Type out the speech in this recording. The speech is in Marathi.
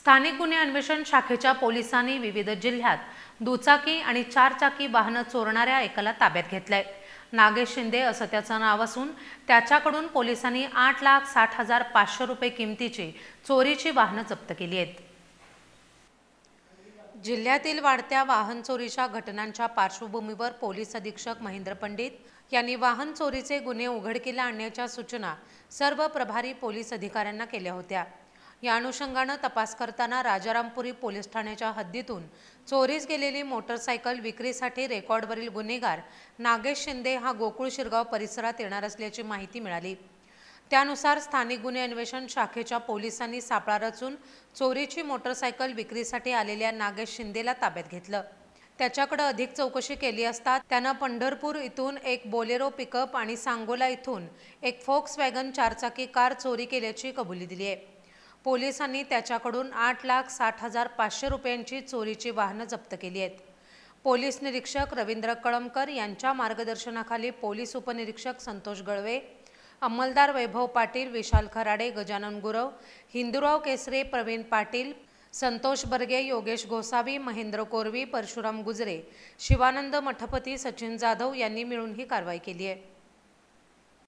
स्थानिक गुन्हे अन्वेषण शाखेच्या पोलिसांनी विविध जिल्ह्यात दुचाकी आणि चारचाकी वाहनं चोरणाऱ्या एकाला ताब्यात घेतलंय। नागेश शिंदे असं त्याचं नाव असून त्याच्याकडून पोलिसांनी 8,60,500 रुपये किमतीची चोरीची वाहनं जप्त केली आहेत। जिल्ह्यातील वाढत्या वाहन चोरीच्या घटनांच्या पार्श्वभूमीवर पोलीस अधीक्षक महेंद्र पंडित यांनी वाहन चोरीचे गुन्हे उघडकीला आणण्याच्या सूचना सर्व प्रभारी पोलीस अधिकाऱ्यांना केल्या होत्या। या अनुषंगाने तपास करताना राजारामपुरी पोलीस ठाण्याच्या हद्दीतून चोरीस गेलेली मोटरसायकल विक्रीसाठी रेकॉर्डवरील गुन्हेगार नागेश शिंदे हा गोकुळ शिरगाव परिसरात येणार असल्याची माहिती मिळाली। त्यानुसार स्थानिक गुन्हे अन्वेषण शाखेच्या पोलिसांनी सापळा रचून चोरीची मोटरसायकल विक्रीसाठी आलेल्या नागेश शिंदेला ताब्यात घेतलं। त्याच्याकडे अधिक चौकशी केली असता त्यानं पंढरपूर इथून एक बोलेरो पिकअप आणि सांगोला इथून एक फोक्सवॅगन चारचाकी कार चोरी केल्याची कबुली दिली आहे। पोलिसांनी त्याच्याकडून 8,60,500 रुपयांची चोरीची वाहनं जप्त केली आहेत। पोलीस निरीक्षक रवींद्र कळमकर यांच्या मार्गदर्शनाखाली पोलीस उपनिरीक्षक संतोष गळवे, अंमलदार वैभव पाटील, विशाल खराडे, गजानन गुरव, हिंदूराव केसरे, प्रवीण पाटील, संतोष बर्गे, योगेश गोसावी, महेंद्र कोरवी, परशुराम गुजरे, शिवानंद मठपती, सचिन जाधव यांनी मिळून ही कारवाई केली आहे।